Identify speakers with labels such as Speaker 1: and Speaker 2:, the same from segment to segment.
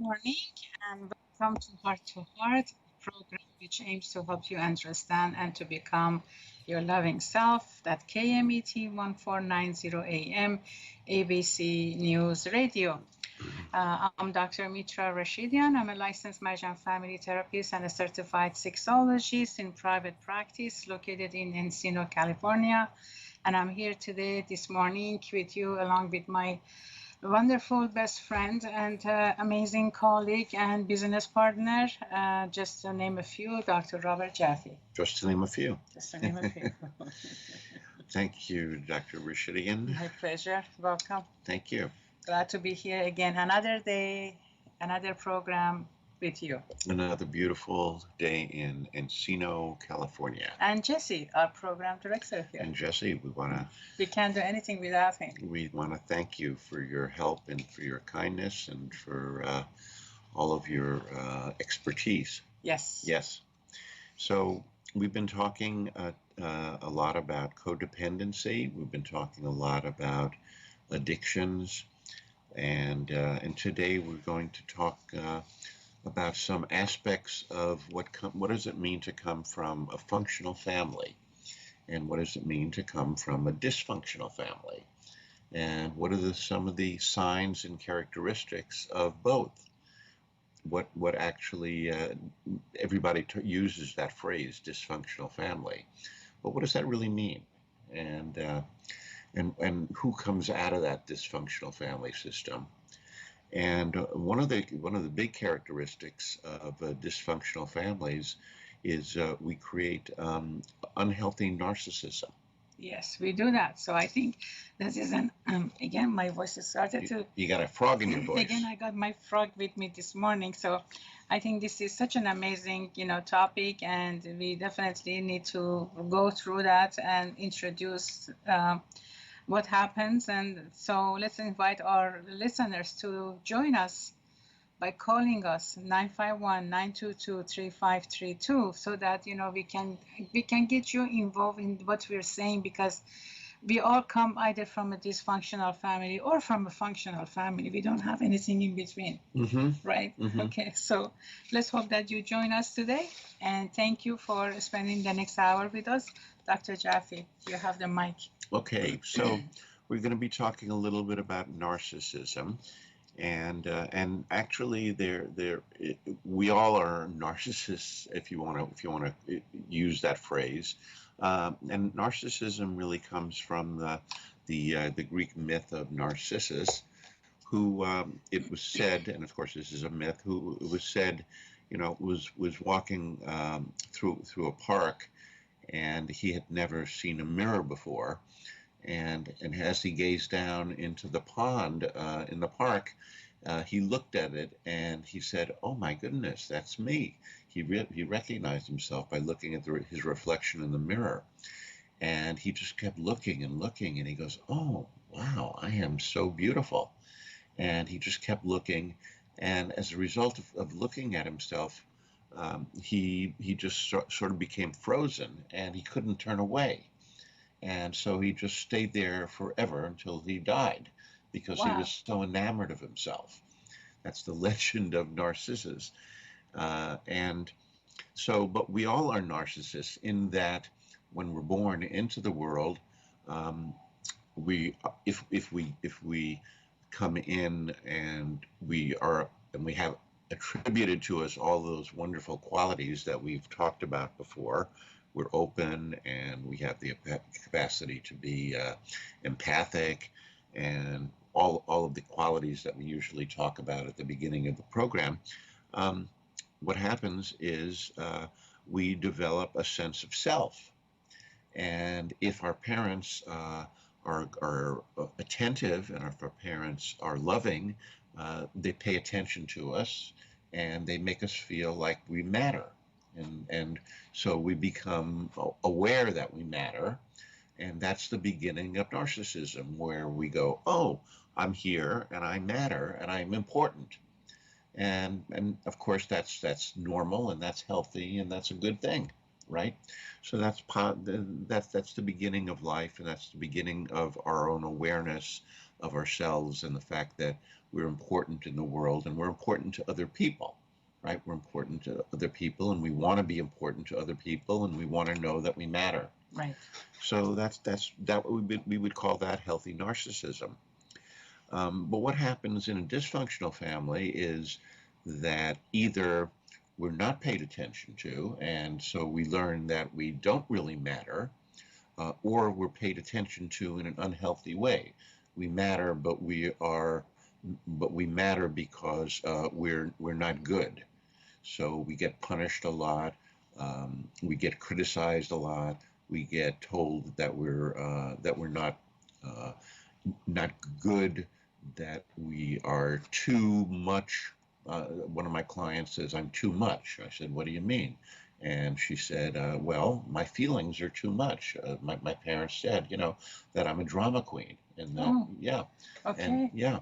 Speaker 1: morning and welcome to Heart-to-Heart, a program which aims to help you understand and to become your loving self. That KMET 1490 AM ABC News Radio. I'm Dr. Mitra Rashidian. I'm a licensed marriage and family therapist and a certified sexologist in private practice located in Encino, California. And I'm here today, this morning, with you along with my wonderful best friend and amazing colleague and business partner, just to name a few, Dr. Robert Jaffe.
Speaker 2: Just to name a few.
Speaker 1: Just to name a few.
Speaker 2: Thank you, Dr. Rishidian.
Speaker 1: My pleasure. Welcome.
Speaker 2: Thank you.
Speaker 1: Glad to be here again. Another day, another program with you.
Speaker 2: Another beautiful day in Encino, California.
Speaker 1: And Jesse, our program director here.
Speaker 2: And Jesse,
Speaker 1: we can't do anything without him.
Speaker 2: We want to thank you for your help and for your kindness and for all of your expertise.
Speaker 1: Yes.
Speaker 2: Yes. So we've been talking a lot about codependency. We've been talking a lot about addictions. And today we're going to talk about some aspects of what does it mean to come from a functional family, and what does it mean to come from a dysfunctional family, and what are some of the signs and characteristics of both. What actually everybody uses that phrase, dysfunctional family, but what does that really mean, and who comes out of that dysfunctional family system? And one of the big characteristics of dysfunctional families is we create unhealthy narcissism.
Speaker 1: Yes, we do that. So I think this is again, my voice has started to...
Speaker 2: You got a frog in your voice.
Speaker 1: Again, I got my frog with me this morning. So I think this is such an amazing, topic, and we definitely need to go through that and introduce what happens. And so let's invite our listeners to join us by calling us 951-922-3532 so that we can get you involved in what we're saying, because we all come either from a dysfunctional family or from a functional family. We don't have anything in between. Right? Okay, so let's hope that you join us today, and thank you for spending the next hour with us. Dr. Jaffe, you have the mic.
Speaker 2: Okay, so we're going to be talking a little bit about narcissism, and actually, we all are narcissists, if you want to use that phrase. And narcissism really comes from the Greek myth of Narcissus, who it was said, and of course this is a myth, who it was said, was walking through a park, and he had never seen a mirror before, and as he gazed down into the pond in the park, he looked at it and he said, "Oh my goodness, that's me." He recognized himself by looking at his reflection in the mirror, and he just kept looking and looking, and he goes, "Oh wow, I am so beautiful," and he just kept looking, and as a result of looking at himself, he just sort of became frozen, and he couldn't turn away, and so he just stayed there forever until he died, because he was so enamored of himself. That's the legend of Narcissus. And so, but we all are narcissists in that when we're born into the world, if we come in and we have attributed to us all those wonderful qualities that we've talked about before. We're open, and we have the capacity to be empathic, and all of the qualities that we usually talk about at the beginning of the program. What happens is we develop a sense of self, and if our parents are attentive, and if our parents are loving, they pay attention to us, and they make us feel like we matter. And so we become aware that we matter, and that's the beginning of narcissism, where we go, "Oh, I'm here, and I matter, and I'm important," and of course that's normal, and that's healthy, and that's a good thing, right? So that's the beginning of life, and that's the beginning of our own awareness of ourselves and the fact that we're important in the world and we're important to other people, right? We're important to other people and we want to be important to other people and we want to know that we matter.
Speaker 1: Right.
Speaker 2: So that we would call that healthy narcissism. But what happens in a dysfunctional family is that either we're not paid attention to, and so we learn that we don't really matter, or we're paid attention to in an unhealthy way. We matter, but we matter because we're not good. So we get punished a lot. We get criticized a lot. We get told that we're uh, not good, that we are too much. One of my clients says, I'm too much. I said, what do you mean? And she said, well, my feelings are too much. My parents said, that I'm a drama queen. And that,
Speaker 1: Oh,
Speaker 2: yeah.
Speaker 1: okay.
Speaker 2: And yeah.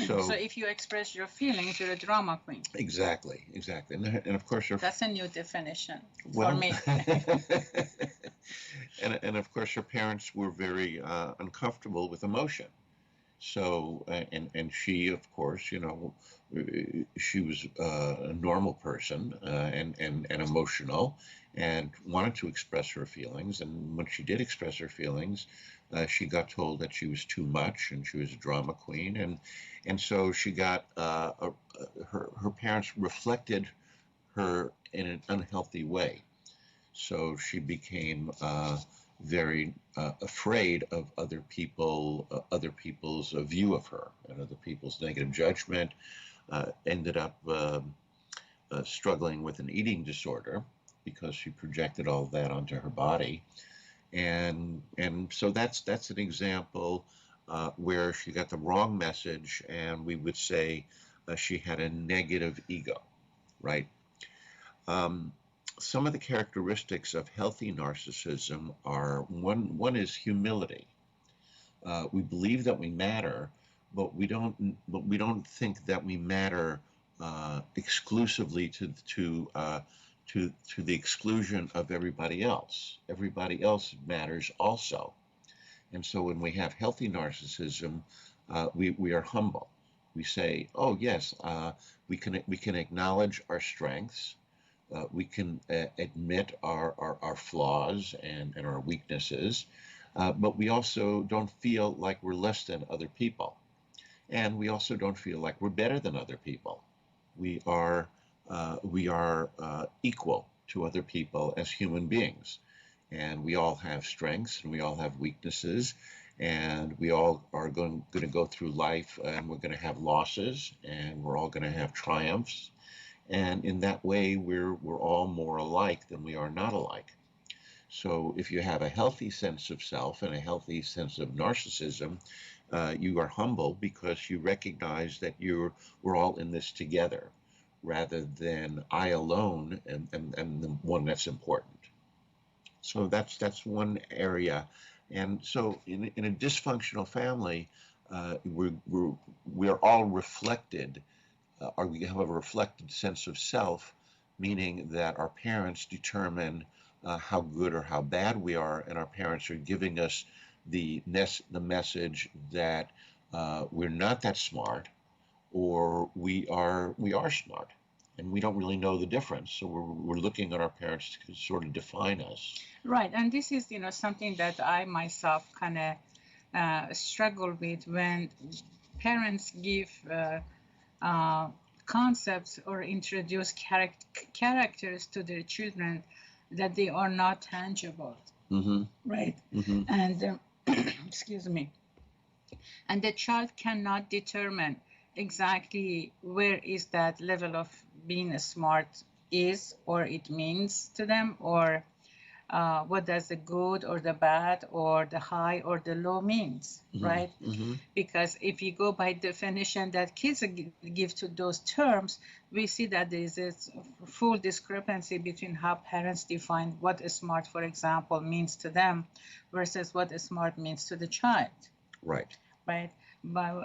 Speaker 1: So
Speaker 2: So
Speaker 1: if you express your feelings, you're a drama queen.
Speaker 2: exactly. And of course,
Speaker 1: That's a new definition for
Speaker 2: well,
Speaker 1: me.
Speaker 2: and of course, her parents were very uncomfortable with emotion. So, and she, of course, she was a normal person and emotional and wanted to express her feelings. And when she did express her feelings, she got told that she was too much and she was a drama queen. And so she got, her parents reflected her in an unhealthy way. So she became very afraid of other people's view of her, and other people's negative judgment. Ended up struggling with an eating disorder because she projected all that onto her body, and so that's an example where she got the wrong message, and we would say she had a negative ego, right? Um, some of the characteristics of healthy narcissism are one is humility. We believe that we matter, but we don't think that we matter exclusively to the exclusion of everybody else. Everybody else matters also. And so when we have healthy narcissism, we are humble. We say, oh yes, we can acknowledge our strengths, we can admit our flaws and our weaknesses, but we also don't feel like we're less than other people. And we also don't feel like we're better than other people. We are equal to other people as human beings. And we all have strengths and we all have weaknesses. And we all are going to go through life and we're going to have losses and we're all going to have triumphs, and in that way we're all more alike than we are not alike. So if you have a healthy sense of self and a healthy sense of narcissism, you are humble because you recognize that we're all in this together, rather than I alone and the one that's important. So that's one area. And so in a dysfunctional family, we're all reflected, or we have a reflected sense of self, meaning that our parents determine how good or how bad we are, and our parents are giving us the message that we're not that smart, or we are smart, and we don't really know the difference. So we're looking at our parents to sort of define us.
Speaker 1: Right, and this is something that I myself kind of struggle with when parents give concepts or introduce characters to their children that they are not tangible.
Speaker 2: Mm-hmm.
Speaker 1: Right.
Speaker 2: Mm-hmm.
Speaker 1: And excuse me. And the child cannot determine exactly where is that level of being smart is, or it means to them, or what does the good or the bad or the high or the low means,
Speaker 2: Mm-hmm.
Speaker 1: right?
Speaker 2: Mm-hmm.
Speaker 1: Because if you go by definition that kids give to those terms, we see that there is a full discrepancy between how parents define what a smart, for example, means to them versus what a smart means to the child.
Speaker 2: Right.
Speaker 1: Right.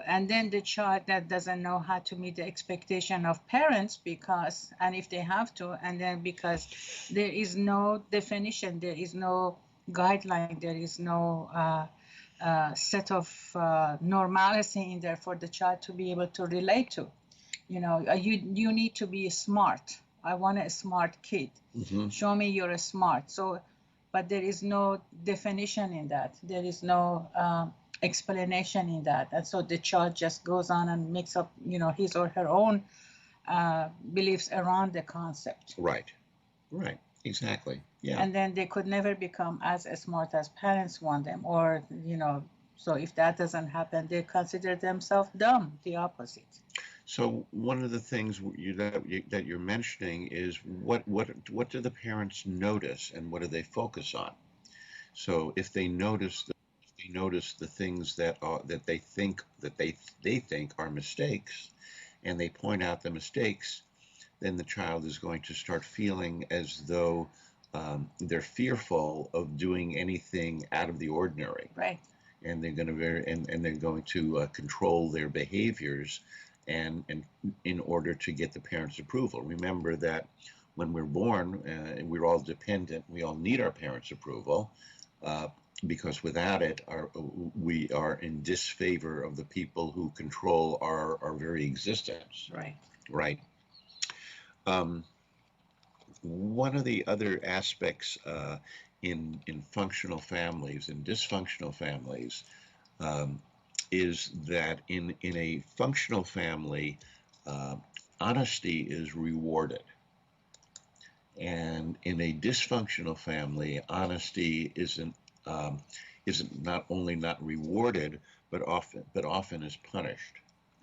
Speaker 1: And then the child that doesn't know how to meet the expectation of parents, because, and if they have to, and then because there is no definition, there is no guideline, there is no set of normalcy in there for the child to be able to relate to. You need to be smart. I want a smart kid.
Speaker 2: Mm-hmm.
Speaker 1: Show me you're smart. So, but there is no definition in that. There is no explanation in that, and so the child just goes on and makes up, his or her own beliefs around the concept.
Speaker 2: Right. Right. Exactly. Yeah.
Speaker 1: And then they could never become as smart as parents want them, or so if that doesn't happen, they consider themselves dumb, the opposite.
Speaker 2: So one of the things that you're mentioning is what do the parents notice and what do they focus on? So if they notice the things that they think are mistakes, and they point out the mistakes, then the child is going to start feeling as though they're fearful of doing anything out of the ordinary.
Speaker 1: Right.
Speaker 2: And they're going to control their behaviors, and in order to get the parents' approval. Remember that when we're born, we're all dependent. We all need our parents' approval, because without it, we are in disfavor of the people who control our very existence.
Speaker 1: Right.
Speaker 2: Right. One of the other aspects in functional families and dysfunctional families is that in a functional family, honesty is rewarded, and in a dysfunctional family, honesty isn't not only not rewarded, but often is punished.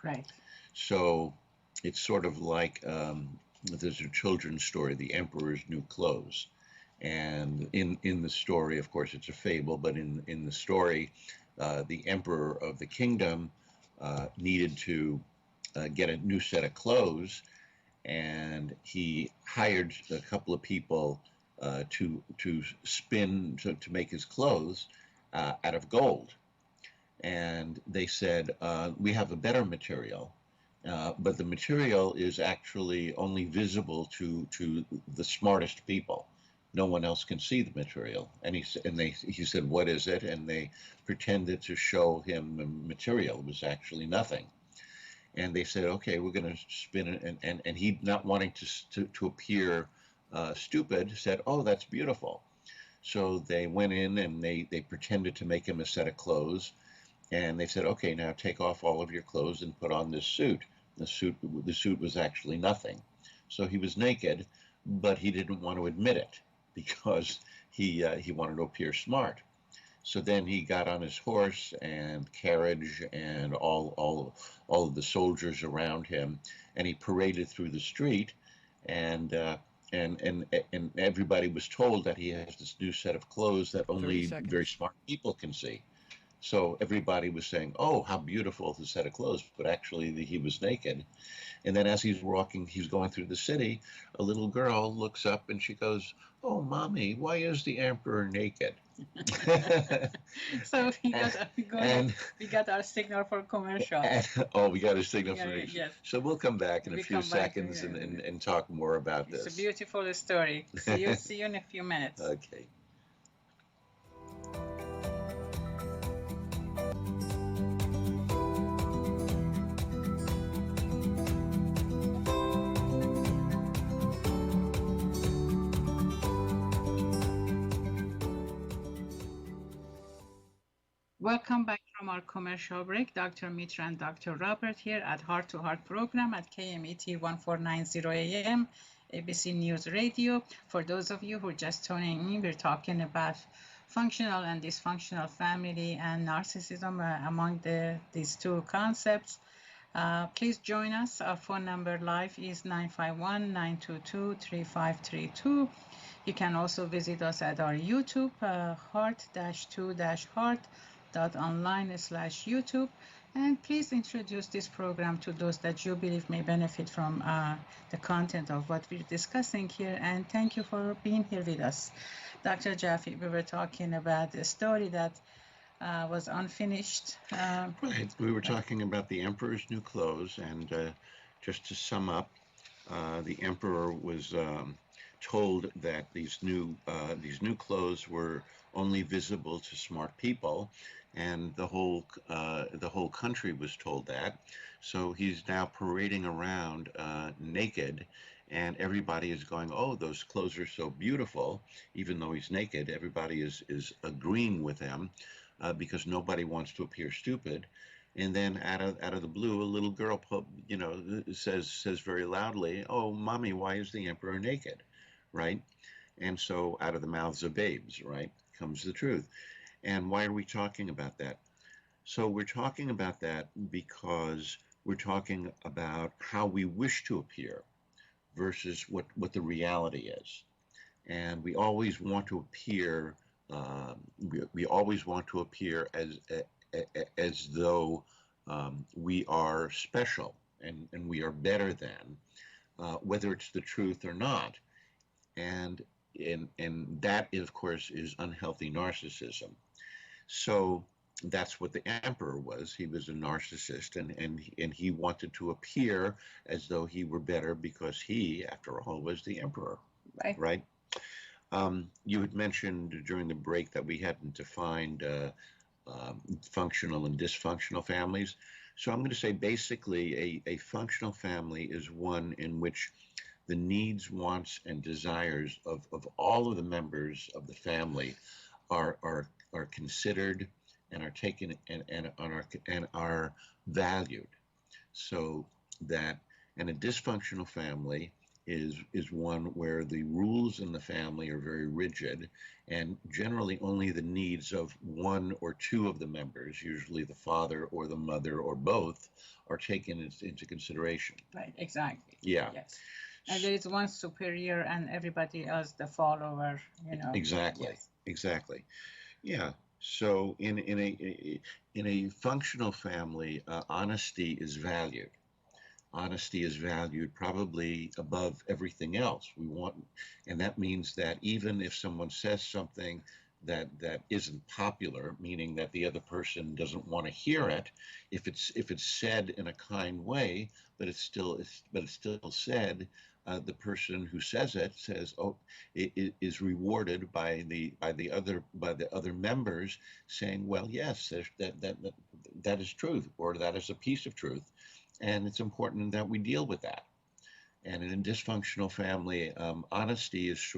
Speaker 1: Right.
Speaker 2: So it's sort of like there's a children's story, The Emperor's New Clothes. And in the story, of course, it's a fable, but in the story, the emperor of the kingdom needed to get a new set of clothes, and he hired a couple of people to make his clothes out of gold. And they said, we have a better material. But the material is actually only visible to the smartest people. No one else can see the material. And he said, what is it? And they pretended to show him the material. It was actually nothing. And they said, okay, we're going to spin it. And he, not wanting to appear stupid, said, oh, that's beautiful. So they went in and they pretended to make him a set of clothes. And they said, okay, now take off all of your clothes and put on this suit. The suit was actually nothing. So he was naked, but he didn't want to admit it because he wanted to appear smart. So then he got on his horse and carriage and all of the soldiers around him, and he paraded through the street, and everybody was told that he has this new set of clothes that only very smart people can see. So everybody was saying, oh, how beautiful the set of clothes, but actually he was naked. And then as he's going through the city, a little girl looks up and she goes, oh, mommy, why is the emperor naked?
Speaker 1: So we got our signal for commercial.
Speaker 2: We got a signal for commercial.
Speaker 1: Yes.
Speaker 2: So we'll come back in a few seconds and talk more about this.
Speaker 1: It's a beautiful story. See you in a few minutes.
Speaker 2: Okay.
Speaker 1: Welcome back from our commercial break. Dr. Mitra and Dr. Robert here at Heart-to-Heart program at KMET 1490 AM, ABC News Radio. For those of you who are just tuning in, we're talking about functional and dysfunctional family and narcissism among these two concepts. Please join us. Our phone number live is 951-922-3532. You can also visit us at our YouTube, Heart-2-Heart. .online/YouTube, and please introduce this program to those that you believe may benefit from the content of what we're discussing here, and thank you for being here with us. Dr. Jaffe, we were talking about the story that was unfinished.
Speaker 2: Right, we were talking about the Emperor's New Clothes, and just to sum up, the Emperor was told that these new clothes were only visible to smart people, and the whole country was told that. So he's now parading around naked, and everybody is going, "Oh, those clothes are so beautiful," even though he's naked. Everybody is agreeing with him because nobody wants to appear stupid. And then out of the blue, a little girl, says very loudly, "Oh, mommy, why is the emperor naked?" Right? And so out of the mouths of babes, right, comes the truth. And why are we talking about that? So we're talking about that because we're talking about how we wish to appear versus what the reality is. And we always want to appear. We always want to appear as though we are special and we are better than, whether it's the truth or not. And and that, of course, is unhealthy narcissism. So that's what the emperor was. He was a narcissist, and he wanted to appear as though he were better because he, after all, was the emperor,
Speaker 1: Right.
Speaker 2: right? You had mentioned during the break that we hadn't defined functional and dysfunctional families. So I'm going to say basically a functional family is one in which the needs, wants, and desires of all of the members of the family are considered and are taken and are valued. So that, and a dysfunctional family is one where the rules in the family are very rigid, and generally only the needs of one or two of the members, usually the father or the mother or both, are taken into consideration.
Speaker 1: Right, exactly.
Speaker 2: Yeah.
Speaker 1: Yes. And there is one superior and everybody else the follower, you know.
Speaker 2: Exactly.
Speaker 1: Yes.
Speaker 2: Exactly. Yeah. So in a functional family, honesty is valued. Honesty is valued probably above everything else. We want, and that means that even if someone says something that isn't popular, meaning that the other person doesn't want to hear it, if it's said in a kind way, but it's still said, the person who says it says, "Oh, it is rewarded by the other members saying, well, yes, that is truth, or that is a piece of truth." And it's important that we deal with that. And in a dysfunctional family, honesty is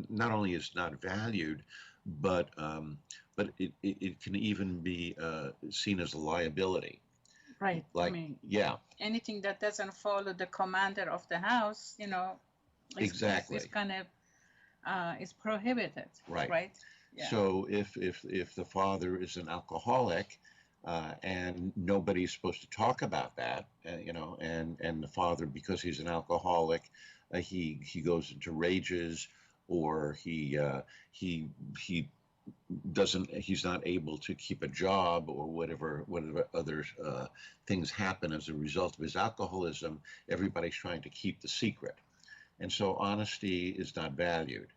Speaker 2: not only is not valued, but it can even be seen as a liability.
Speaker 1: Right.
Speaker 2: Like,
Speaker 1: I mean,
Speaker 2: yeah,
Speaker 1: anything that doesn't follow the commander of the house, you know,
Speaker 2: exactly.
Speaker 1: is kind of is prohibited.
Speaker 2: Right.
Speaker 1: Right. Yeah.
Speaker 2: So if the father is an alcoholic, and nobody's supposed to talk about that, and the father, because he's an alcoholic, he goes into rages, or he doesn't he's not able to keep a job, or whatever other things happen as a result of his alcoholism. Everybody's trying to keep the secret, and so honesty is not valued.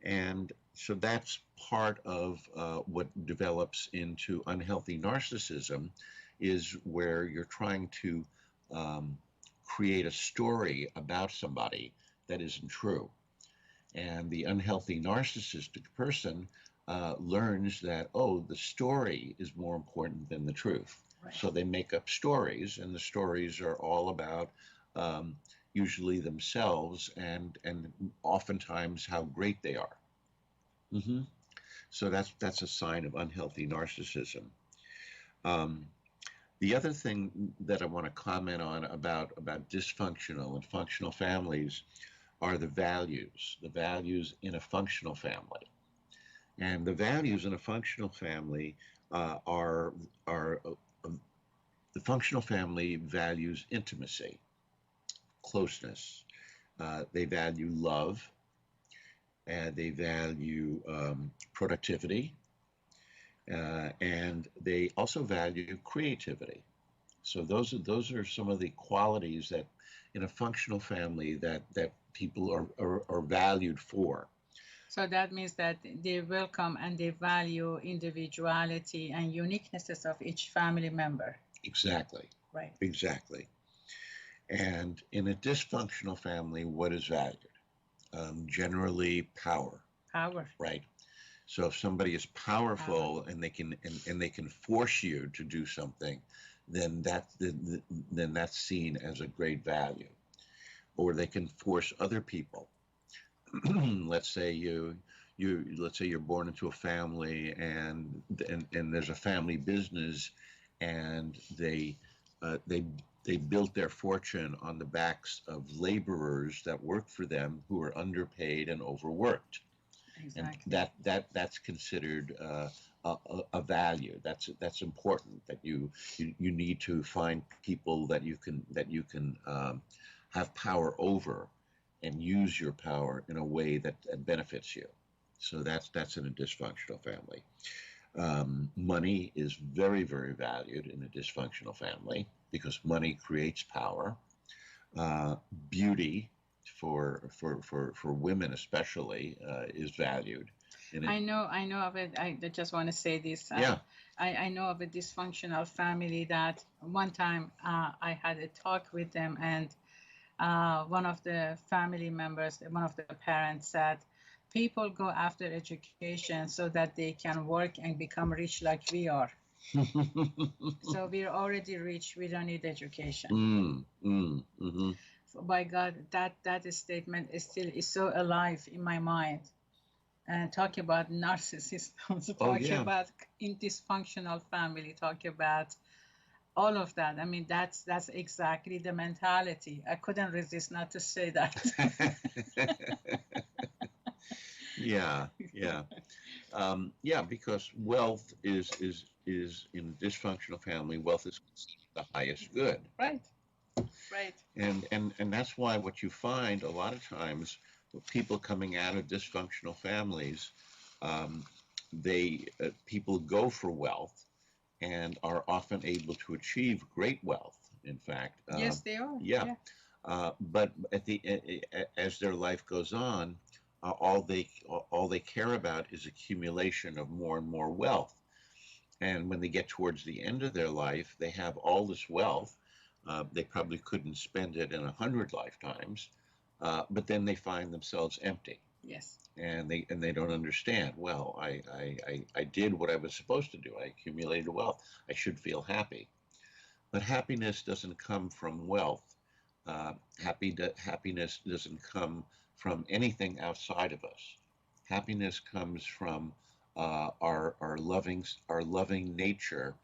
Speaker 2: And so that's part of what develops into unhealthy narcissism, is where you're trying to um, create a story about somebody that isn't true. And the unhealthy narcissistic person learns that, oh, the story is more important than the truth.
Speaker 1: Right.
Speaker 2: So they make up stories, and the stories are all about um, usually themselves, and oftentimes how great they are. Mm-hmm. So that's a sign of unhealthy narcissism. Um, the other thing that I want to comment on about dysfunctional and functional families are the values in a functional family. And the values in a functional family are the functional family values intimacy, closeness. They value love, and they value productivity, and they also value creativity. So those are some of the qualities that in a functional family that people are valued for.
Speaker 1: So that means that they welcome and they value individuality and uniquenesses of each family member.
Speaker 2: Exactly.
Speaker 1: Right.
Speaker 2: Exactly. And in a dysfunctional family, what is valued? Generally power,
Speaker 1: Power.
Speaker 2: right? So if somebody is powerful and they can force you to do something, then then that's seen as a great value. Or they can force other people. Let's say let's say you're born into a family and there's a family business and they they built their fortune on the backs of laborers that work for them who are underpaid and overworked.
Speaker 1: Exactly.
Speaker 2: And that's considered a value. That's important. That you need to find people that you can have power over, and use your power in a way that benefits you. So that's in a dysfunctional family. Money is very valued in a dysfunctional family because money creates power. Uh, Beauty for women especially is valued.
Speaker 1: I know of it. I just want to say this.
Speaker 2: Yeah.
Speaker 1: I know of a dysfunctional family that one time I had a talk with them, and one of the family members, one of the parents said, people go after education so that they can work and become rich like we are. So we're already rich. We don't need education.
Speaker 2: Mm-hmm.
Speaker 1: By God, that statement is so alive in my mind. And talk about narcissism, talk about in dysfunctional family, talk about all of that. I mean, that's exactly the mentality. I couldn't resist not to say that.
Speaker 2: Yeah, yeah, because wealth is in a dysfunctional family. Wealth is considered the highest good.
Speaker 1: Right.
Speaker 2: And that's why what you find a lot of times with people coming out of dysfunctional families, um, they people go for wealth and are often able to achieve great wealth. In fact,
Speaker 1: yes, they are.
Speaker 2: Yeah. But as their life goes on, all they care about is accumulation of more and more wealth. And when they get towards the end of their life, they have all this wealth. They probably couldn't spend it in 100 lifetimes, but then they find themselves empty.
Speaker 1: Yes.
Speaker 2: And they don't understand. Well, I did what I was supposed to do. I accumulated wealth. I should feel happy. But happiness doesn't come from wealth. Happiness doesn't come from anything outside of us. Happiness comes from our loving nature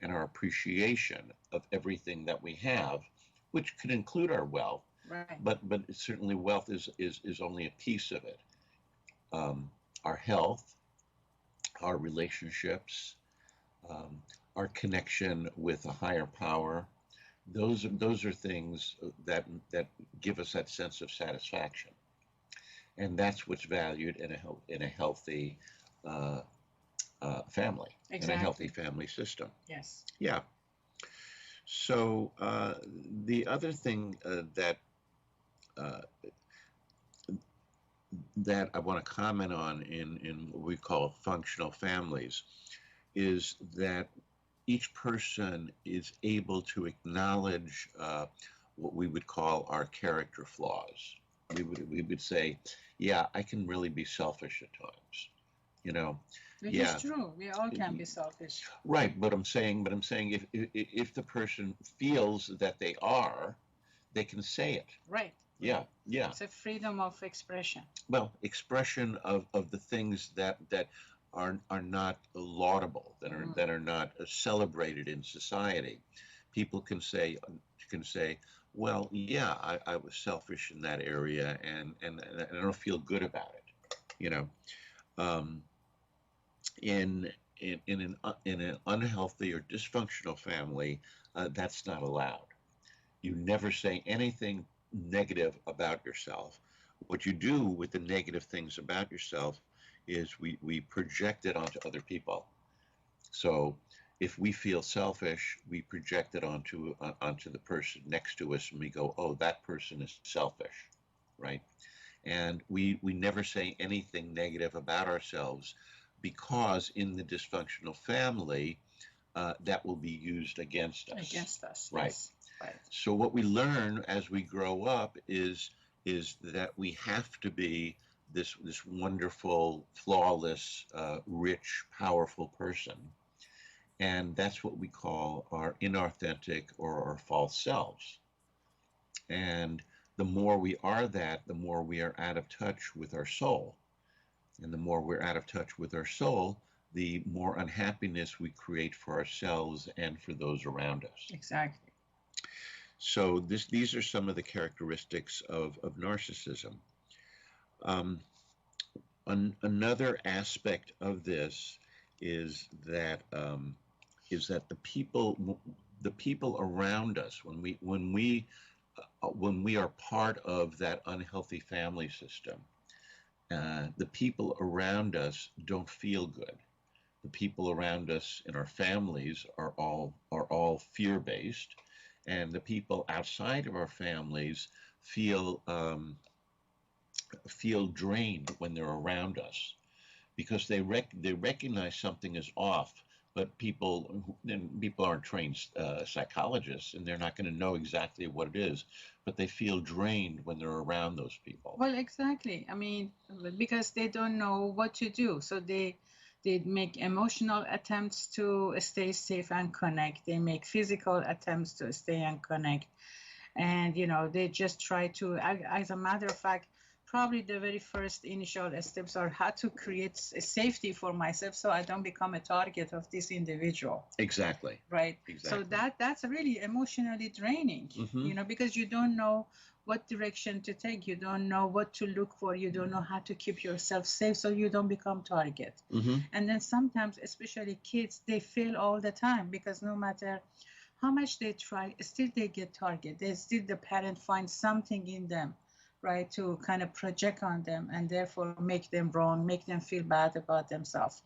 Speaker 2: and our appreciation of everything that we have, which could include our wealth.
Speaker 1: Right.
Speaker 2: But certainly wealth is only a piece of it. Our health, our relationships, um, our connection with a higher power. Those are things that give us that sense of satisfaction, and that's what's valued in a healthy uh, family, in a healthy family system.
Speaker 1: Yes.
Speaker 2: Yeah. So the other thing uh, that I want to comment on in what we call functional families is that each person is able to acknowledge what we would call our character flaws. We would say, yeah, I can really be selfish at times, you know.
Speaker 1: Which is true. We all can be selfish.
Speaker 2: Right, but I'm saying if the person feels that they are, they can say it.
Speaker 1: Right.
Speaker 2: Yeah.
Speaker 1: It's a freedom of expression.
Speaker 2: Well, expression of the things that are not laudable, that are not celebrated in society. People can say, well, yeah, I was selfish in that area, and I don't feel good about it. You know, um, in an unhealthy or dysfunctional family, that's not allowed. You never say anything negative about yourself. What you do with the negative things about yourself is we project it onto other people. So if we feel selfish, we project it onto the person next to us, and we go, "Oh, that person is selfish," right? And we never say anything negative about ourselves because in the dysfunctional family, that will be used against us.
Speaker 1: Against us,
Speaker 2: right?
Speaker 1: Yes. Right.
Speaker 2: So what we learn as we grow up is is that we have to be this wonderful, flawless, rich, powerful person. And that's what we call our inauthentic or our false selves. And the more we are that, the more we are out of touch with our soul. And the more we're out of touch with our soul, the more unhappiness we create for ourselves and for those around us.
Speaker 1: Exactly.
Speaker 2: So these are some of the characteristics of narcissism. Another aspect of this is that the people around us, when we are part of that unhealthy family system, the people around us don't feel good. The people around us in our families are all fear-based, and the people outside of our families feel drained when they're around us, because they recognize something is off. But people aren't trained psychologists, and they're not going to know exactly what it is, but they feel drained when they're around those people.
Speaker 1: Well, exactly. I mean, because they don't know what to do. So they make emotional attempts to stay safe and connect. They make physical attempts to stay and connect. And, they just try to, as a matter of fact, probably the very first initial steps are how to create a safety for myself so I don't become a target of this individual.
Speaker 2: Exactly.
Speaker 1: Right.
Speaker 2: Exactly.
Speaker 1: So that's really emotionally draining, because you don't know what direction to take. You don't know what to look for. You don't know how to keep yourself safe so you don't become target. And then sometimes, especially kids, they fail all the time because no matter how much they try, still they get target. Still the parent finds something in them, right, to kind of project on them and therefore make them wrong, make them feel bad about themselves,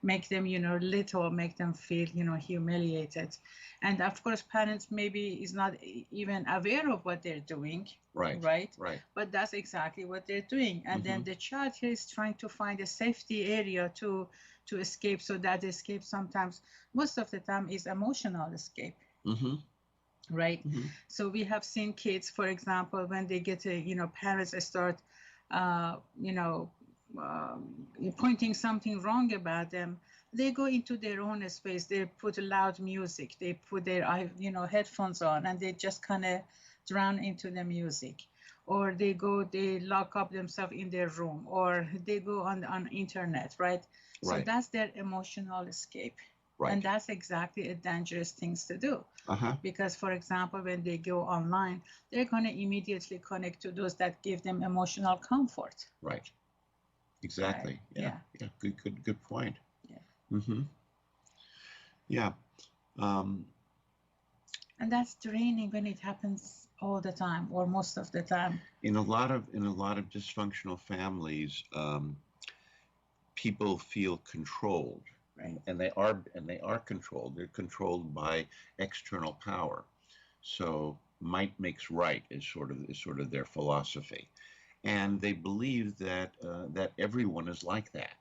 Speaker 1: make them, little, make them feel, humiliated. And of course, parents maybe is not even aware of what they're doing. Right. But that's exactly what they're doing. And then the child here is trying to find a safety area to escape. So that escape sometimes, most of the time, is emotional escape. Right. So we have seen kids, for example, when they get parents start, pointing something wrong about them, they go into their own space. They put loud music. They put their, headphones on, and they just kind of drown into the music. Or they lock up themselves in their room, or they go on internet, right? So that's their emotional escape. Right. And that's exactly a dangerous thing to do. Because, for example, when they go online, they're going to immediately connect to those that give them emotional comfort.
Speaker 2: Right. Exactly. Right. Yeah. Good point.
Speaker 1: Yeah.
Speaker 2: Yeah.
Speaker 1: And that's draining when it happens all the time or most of the time.
Speaker 2: In a lot of dysfunctional families, people feel controlled.
Speaker 1: Right.
Speaker 2: And they are controlled. They're controlled by external power. So might makes right is sort of their philosophy, and they believe that everyone is like that.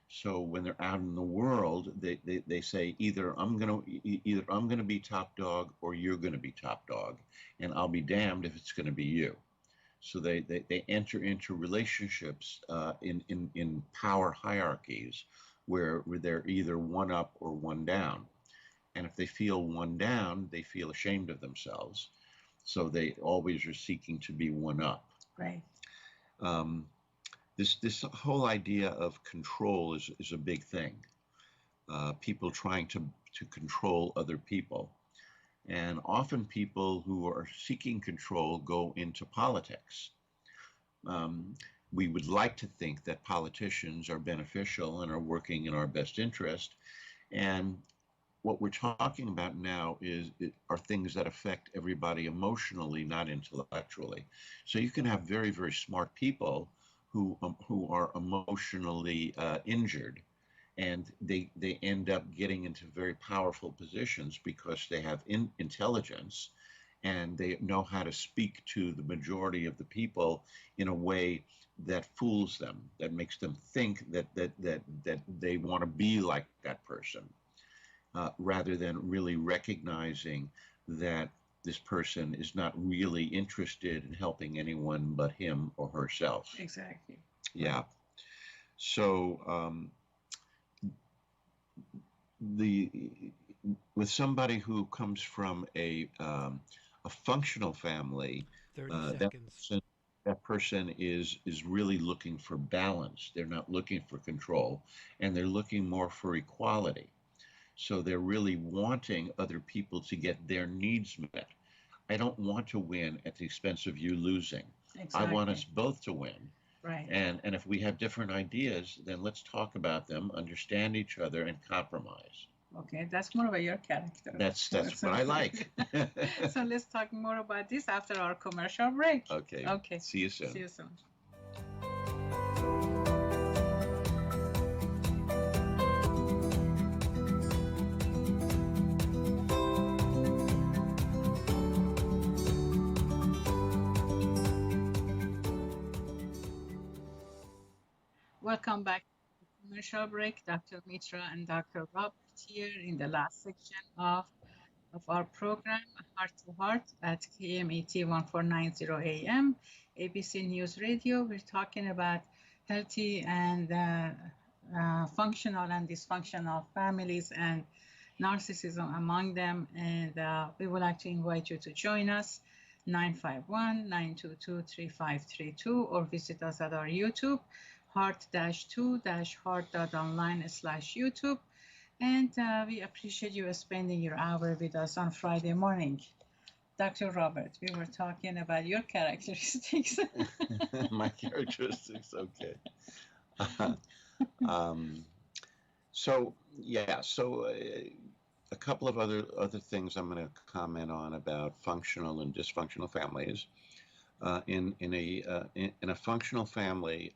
Speaker 2: So when they're out in the world, they say either I'm gonna be top dog or you're gonna be top dog, and I'll be damned if it's gonna be you. So they enter into relationships in power hierarchies where they're either one up or one down. And if they feel one down, they feel ashamed of themselves. So they always are seeking to be one up.
Speaker 1: Right.
Speaker 2: This whole idea of control is a big thing. People trying to control other people. And often people who are seeking control go into politics. We would like to think that politicians are beneficial and are working in our best interest. And what we're talking about now are things that affect everybody emotionally, not intellectually. So you can have very, very smart people who are emotionally injured, and they end up getting into very powerful positions because they have intelligence, and they know how to speak to the majority of the people in a way that fools them, that makes them think that they want to be like that person, rather than really recognizing that this person is not really interested in helping anyone but him or herself.
Speaker 1: Exactly.
Speaker 2: Yeah. So with somebody who comes from a functional family,
Speaker 3: 30
Speaker 2: that
Speaker 3: seconds.
Speaker 2: person is really looking for balance. They're not looking for control, and they're looking more for equality. So they're really wanting other people to get their needs met. I don't want to win at the expense of you losing. I want us
Speaker 1: Exactly.
Speaker 2: both to win.
Speaker 1: Right.
Speaker 2: And if we have different ideas, then let's talk about them, understand each other, and compromise.
Speaker 1: Okay, that's more about your character.
Speaker 2: That's what I like.
Speaker 1: So let's talk more about this after our commercial break.
Speaker 2: Okay.
Speaker 1: Okay.
Speaker 2: See you soon.
Speaker 1: See you soon. Welcome back to the commercial break. Dr. Mitra and Dr. Robert here in the last section of our program, Heart to Heart at KMET 1490 AM, ABC News Radio. We're talking about healthy and functional and dysfunctional families and narcissism among them. And we would like to invite you to join us, 951-922-3532, or visit us at our YouTube, heart-2-heart.online/YouTube. And we appreciate you spending your hour with us on Friday morning. Dr. Robert, we were talking about your characteristics.
Speaker 2: My characteristics, okay. So a couple of other things I'm going to comment on about functional and dysfunctional families. In a functional family,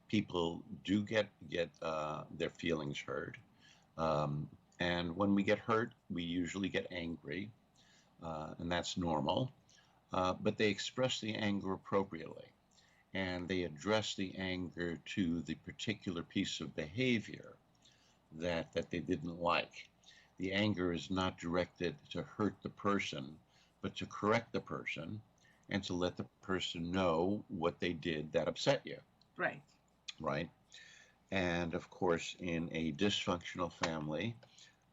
Speaker 2: people do get their feelings hurt. And when we get hurt, we usually get angry, and that's normal. But they express the anger appropriately, and they address the anger to the particular piece of behavior that they didn't like. The anger is not directed to hurt the person, but to correct the person and to let the person know what they did that upset you.
Speaker 1: Right.
Speaker 2: Right. And of course, in a dysfunctional family,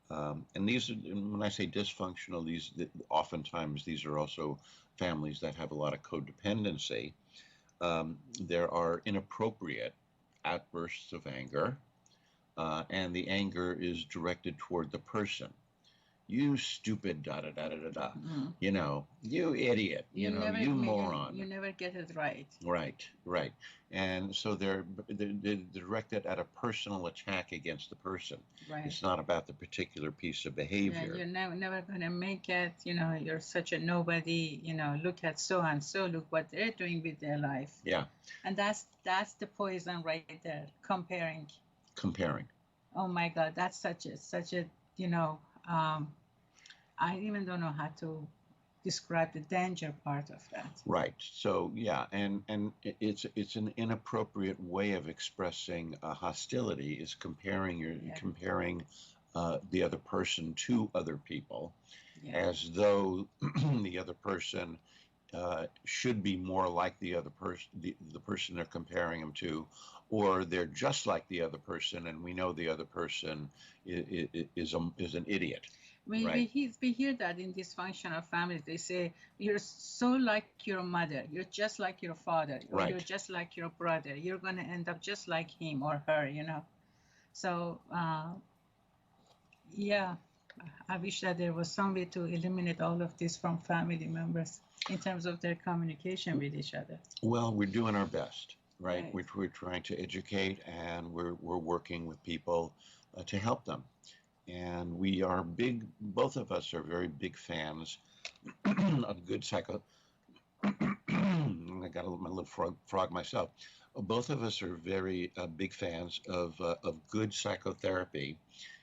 Speaker 2: and when I say dysfunctional, oftentimes these are also families that have a lot of codependency. There are inappropriate outbursts of anger, and the anger is directed toward the person. You stupid da da da da da da.
Speaker 1: Mm.
Speaker 2: You know, you idiot. You moron.
Speaker 1: You never get it right.
Speaker 2: Right. And so they're directed at a personal attack against the person.
Speaker 1: Right.
Speaker 2: It's not about the particular piece of behavior.
Speaker 1: Yeah, you're never going to make it. You're such a nobody. Look at so and so. Look what they're doing with their life.
Speaker 2: Yeah.
Speaker 1: And that's the poison right there. Comparing. Oh my God, that's such a I even don't know how to describe the danger part of that.
Speaker 2: Right. So yeah, and it's an inappropriate way of expressing hostility. Is comparing the other person to other people, as though the other person should be more like the other person, the person they're comparing them to, or they're just like the other person, and we know the other person is an idiot.
Speaker 1: We hear that in dysfunctional families. They say, you're so like your mother, you're just like your father, or you're just like your brother, you're going to end up just like him or her, So, yeah, I wish that there was some way to eliminate all of this from family members in terms of their communication with each other.
Speaker 2: Well, we're doing our best, right? We're trying to educate, and we're working with people to help them. And we are both of us are very big fans of good psycho. I got my little frog myself. Both of us are very big fans of good psychotherapy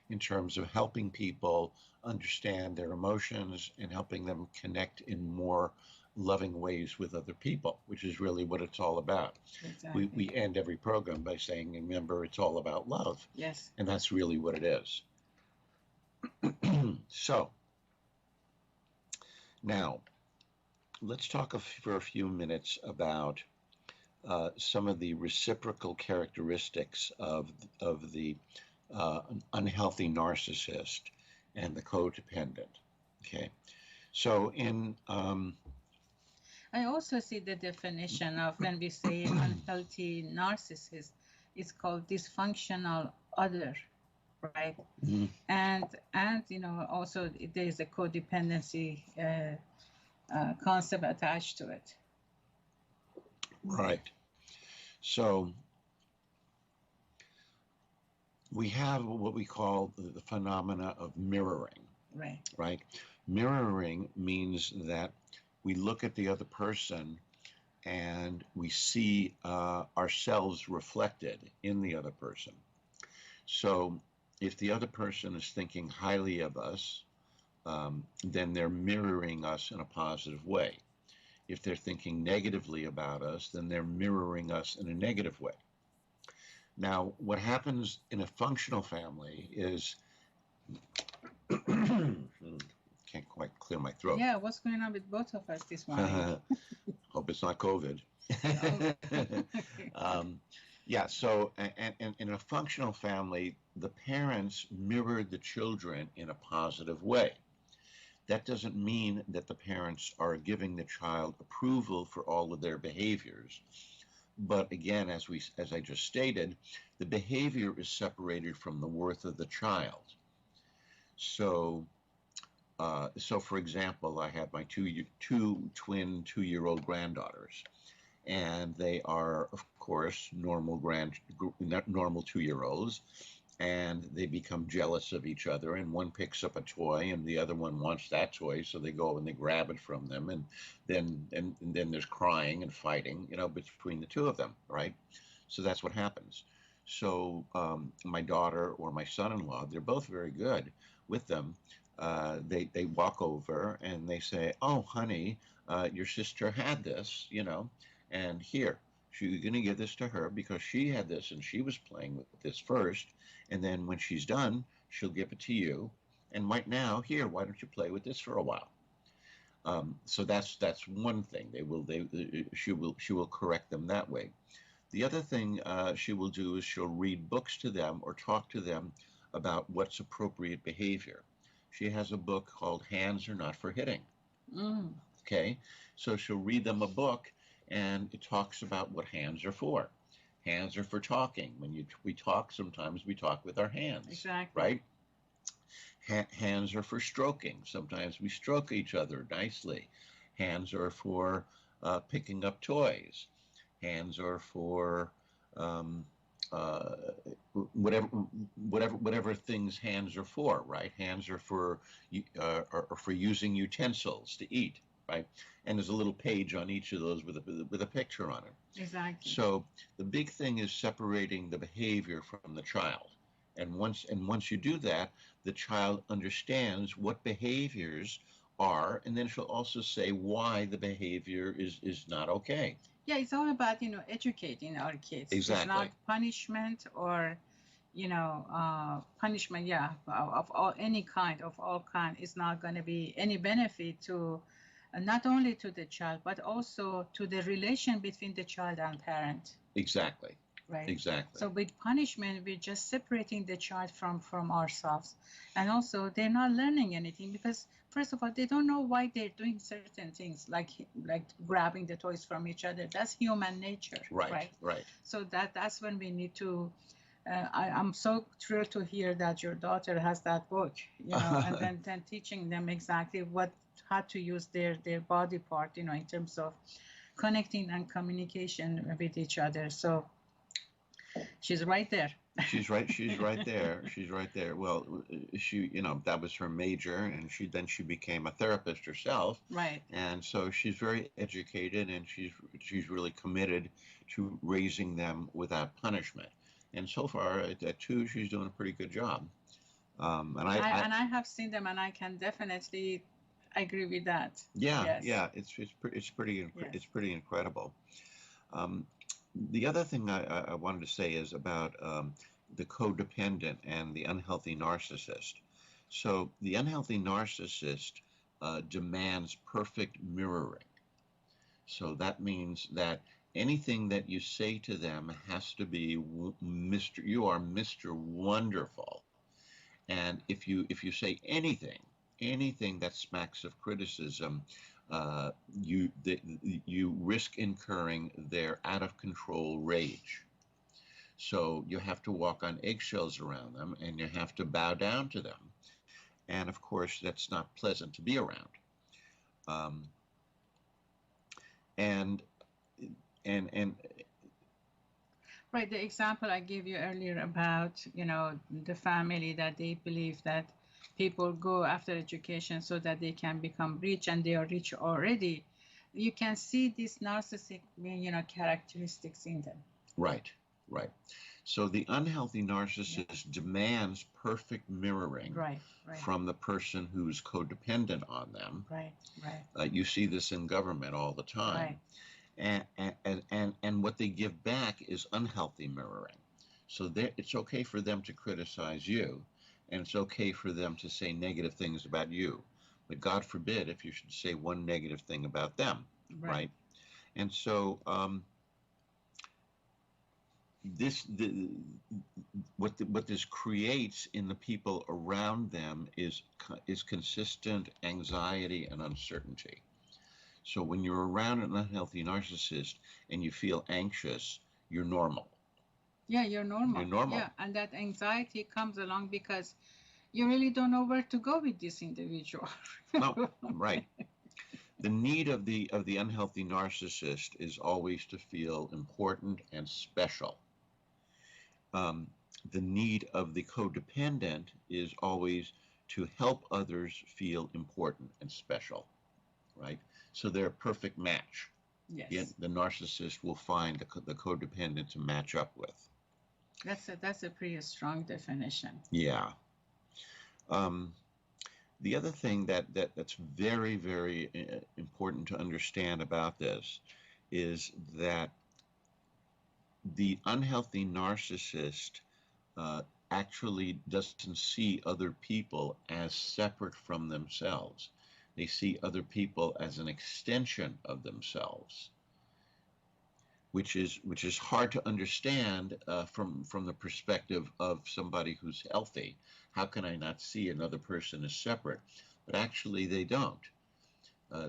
Speaker 2: in terms of helping people understand their emotions and helping them connect in more loving ways with other people, which is really what it's all about.
Speaker 1: Exactly.
Speaker 2: We end every program by saying, remember, it's all about love.
Speaker 1: Yes.
Speaker 2: And that's really what it is. So Now, let's talk for a few minutes about some of the reciprocal characteristics of the unhealthy narcissist and the codependent. Okay, so
Speaker 1: I also see the definition of when we say unhealthy narcissist, it's called dysfunctional other, right?
Speaker 2: Mhm.
Speaker 1: And also there is a codependency concept attached to it.
Speaker 2: Right. So we have what we call the phenomena of mirroring.
Speaker 1: Right.
Speaker 2: Right? Mirroring means that we look at the other person and we see ourselves reflected in the other person. So if the other person is thinking highly of us, then they're mirroring us in a positive way. If they're thinking negatively about us, then they're mirroring us in a negative way. Now, what happens in a functional family is can't quite clear my throat.
Speaker 1: Yeah, what's going on with both of us this morning?
Speaker 2: Hope it's not COVID. Yeah, so and in a functional family, the parents mirror the children in a positive way. That doesn't mean that the parents are giving the child approval for all of their behaviors. But again, as I just stated, the behavior is separated from the worth of the child. So for example, I have my two twin 2-year-old granddaughters, and they are, of course, normal 2-year-olds, and they become jealous of each other, and one picks up a toy and the other one wants that toy, so they go and they grab it from them, and then there's crying and fighting, between the two of them, right? So that's what happens. So my daughter or my son-in-law, they're both very good with them. They walk over and they say, "Oh, honey, your sister had this, and here, you're going to give this to her because she had this and she was playing with this first, and then when she's done, she'll give it to you. And right now, here, why don't you play with this for a while?" So that's one thing. She will correct them that way. The other thing she will do is she'll read books to them or talk to them about what's appropriate behavior. She has a book called Hands Are Not for Hitting.
Speaker 1: Mm.
Speaker 2: Okay, so she'll read them a book and it talks about what hands are for. Hands are for talking. When we talk, sometimes we talk with our hands.
Speaker 1: Exactly.
Speaker 2: Right? Hands are for stroking. Sometimes we stroke each other nicely. Hands are for picking up toys. Hands are for whatever things hands are for, right? Hands are for using utensils to eat, right? And there's a little page on each of those with a picture on it.
Speaker 1: Exactly.
Speaker 2: So the big thing is separating the behavior from the child. And once you do that, the child understands what behaviors are, and then she'll also say why the behavior is not okay.
Speaker 1: Yeah, it's all about educating our kids.
Speaker 2: Exactly.
Speaker 1: It's not punishment or punishment. Yeah, of all any kind of all kind is not going to be any benefit to not only to the child but also to the relation between the child and parent.
Speaker 2: Exactly.
Speaker 1: Right.
Speaker 2: Exactly.
Speaker 1: So with punishment, we're just separating the child from ourselves, and also they're not learning anything because first of all, they don't know why they're doing certain things like grabbing the toys from each other. That's human nature.
Speaker 2: Right. Right.
Speaker 1: So that's when we need to. I'm so thrilled to hear that your daughter has that book, and then teaching them exactly how to use their body part, in terms of connecting and communication with each other. So she's right there.
Speaker 2: She's right there. She's right there. Well, that was her major, and she became a therapist herself.
Speaker 1: Right.
Speaker 2: And so she's very educated, and she's really committed to raising them without punishment. And so far at 2, she's doing a pretty good job. And I
Speaker 1: have seen them, and I can definitely agree with that.
Speaker 2: Yeah,
Speaker 1: yes.
Speaker 2: Yeah, it's pretty incredible. The other thing I wanted to say is about the codependent and the unhealthy narcissist. So the unhealthy narcissist demands perfect mirroring. So that means that anything that you say to them has to be Mr. You are Mr. Wonderful. And if you say anything that smacks of criticism, you risk incurring their out of control rage. So you have to walk on eggshells around them, and you have to bow down to them. And of course, that's not pleasant to be around. Um, and and
Speaker 1: Right, the example I gave you earlier about, the family that they believe that people go after education so that they can become rich and they are rich already. You can see these narcissistic, characteristics in them.
Speaker 2: Right, right. So the unhealthy narcissist demands perfect mirroring
Speaker 1: Right.
Speaker 2: from the person who's codependent on them.
Speaker 1: Right.
Speaker 2: You see this in government all the time.
Speaker 1: Right.
Speaker 2: And what they give back is unhealthy mirroring. So it's okay for them to criticize you, and it's okay for them to say negative things about you. But God forbid if you should say one negative thing about them, right? And so what this creates in the people around them is consistent anxiety and uncertainty. So when you're around an unhealthy narcissist and you feel anxious, you're normal.
Speaker 1: Yeah, you're normal.
Speaker 2: You're normal.
Speaker 1: Yeah, and that anxiety comes along because you really don't know where to go with this individual.
Speaker 2: No, right. The need of the unhealthy narcissist is always to feel important and special. The need of the codependent is always to help others feel important and special, right? So they're a perfect match.
Speaker 1: Yes.
Speaker 2: Yet the narcissist will find the codependent to match up with.
Speaker 1: That's a pretty strong definition.
Speaker 2: Yeah. The other thing that's very, very important to understand about this is that the unhealthy narcissist actually doesn't see other people as separate from themselves. They see other people as an extension of themselves, which is hard to understand from the perspective of somebody who's healthy. How can I not see another person as separate? But actually, they don't.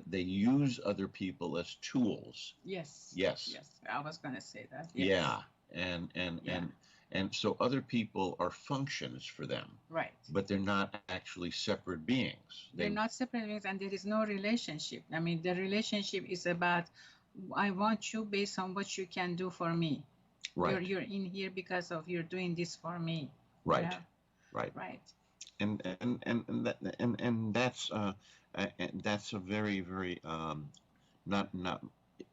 Speaker 2: They use other people as tools.
Speaker 1: Yes.
Speaker 2: Yes.
Speaker 1: I was going to say that. Yes.
Speaker 2: Yeah, and so other people are functions for them.
Speaker 1: Right.
Speaker 2: But they're not actually separate beings.
Speaker 1: They're not separate beings, and there is no relationship. I mean, the relationship is about, I want you based on what you can do for me. Right. You're in here because of you're doing this for me.
Speaker 2: Right.
Speaker 1: You know?
Speaker 2: Right. And that's a very, very not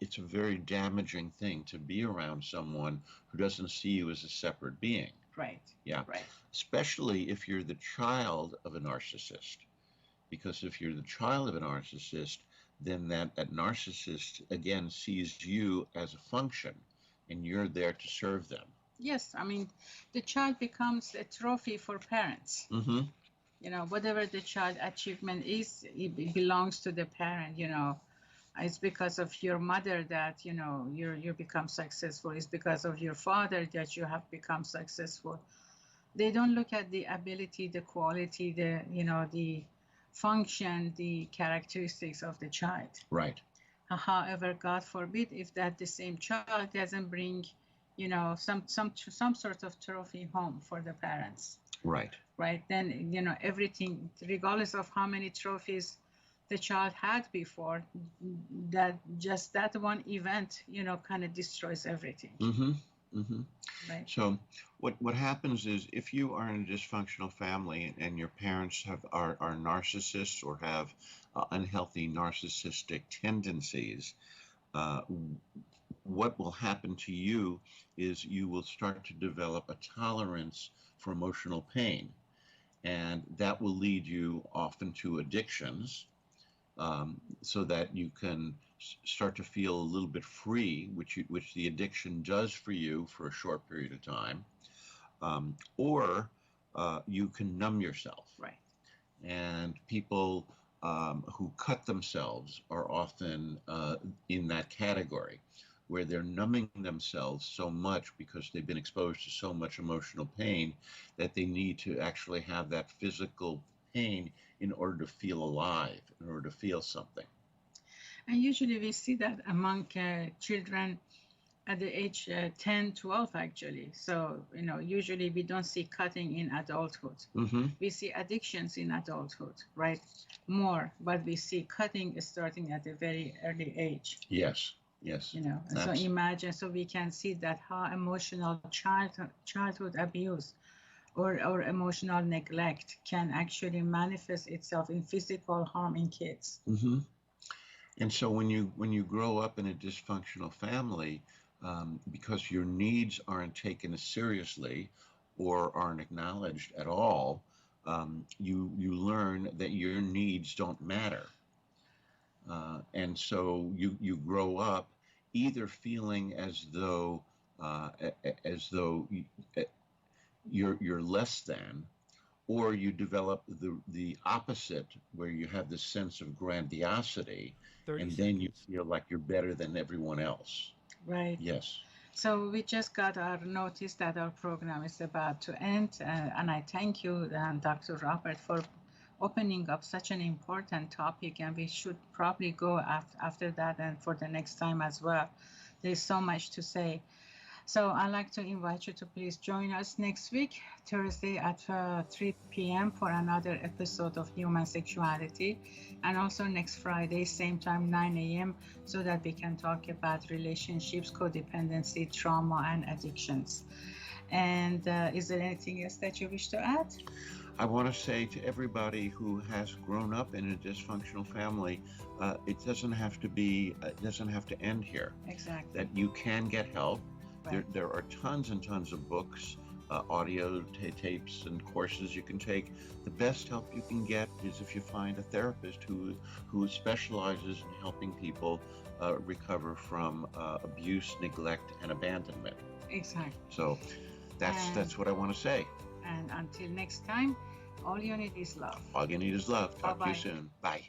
Speaker 2: it's a very damaging thing to be around someone who doesn't see you as a separate being.
Speaker 1: Right.
Speaker 2: Yeah.
Speaker 1: Right.
Speaker 2: Especially if you're the child of a narcissist. Because if you're the child of a narcissist, then that narcissist again sees you as a function, and you're there to serve them. Yes,
Speaker 1: I mean, the child becomes a trophy for parents.
Speaker 2: Mm-hmm.
Speaker 1: Whatever the child achievement is, it belongs to the parent. It's because of your mother that you become successful. It's because of your father that you have become successful. They don't look at the ability, the quality, the function, the characteristics of the child.
Speaker 2: Right.
Speaker 1: However, God forbid if that the same child doesn't bring, some sort of trophy home for the parents.
Speaker 2: Right.
Speaker 1: Right. Then everything, regardless of how many trophies the child had before, that one event, kind of destroys everything.
Speaker 2: Mm-hmm. Mm-hmm.
Speaker 1: Right.
Speaker 2: So what happens is if you are in a dysfunctional family and your parents are narcissists or have unhealthy narcissistic tendencies, what will happen to you is you will start to develop a tolerance for emotional pain, and that will lead you often to addictions, so that you can start to feel a little bit free, which the addiction does for you for a short period of time, or you can numb yourself.
Speaker 1: Right.
Speaker 2: And people who cut themselves are often in that category, where they're numbing themselves so much because they've been exposed to so much emotional pain that they need to actually have that physical pain in order to feel alive, in order to feel something.
Speaker 1: And usually we see that among children at the age 10, 12, actually. So, usually we don't see cutting in adulthood.
Speaker 2: Mm-hmm.
Speaker 1: We see addictions in adulthood, right? More, but we see cutting starting at a very early age.
Speaker 2: Yes, yes.
Speaker 1: So imagine, so we can see that how emotional childhood abuse or emotional neglect can actually manifest itself in physical harm in kids.
Speaker 2: Mm-hmm. And so when you grow up in a dysfunctional family, because your needs aren't taken as seriously or aren't acknowledged at all, you learn that your needs don't matter. And so you grow up either feeling as though you're less than, or you develop the opposite, where you have this sense of grandiosity, and then you feel like you're better than everyone else.
Speaker 1: Right.
Speaker 2: Yes.
Speaker 1: So we just got our notice that our program is about to end, and I thank you, Dr. Robert, for opening up such an important topic, and we should probably go after that and for the next time as well. There's so much to say. So I'd like to invite you to please join us next week, Thursday at 3 p.m. for another episode of Human Sexuality, and also next Friday, same time, 9 a.m., so that we can talk about relationships, codependency, trauma, and addictions. And is there anything else that you wish to add?
Speaker 2: I want to say to everybody who has grown up in a dysfunctional family, it doesn't have to end here.
Speaker 1: Exactly.
Speaker 2: That you can get help.
Speaker 1: Right.
Speaker 2: There are tons and tons of books, audio tapes, and courses you can take. The best help you can get is if you find a therapist who specializes in helping people recover from abuse, neglect, and abandonment.
Speaker 1: Exactly.
Speaker 2: So that's what I want to say.
Speaker 1: And until next time, all you need is love.
Speaker 2: All you need is love. Talk
Speaker 1: Bye-bye.
Speaker 2: to you soon. Bye.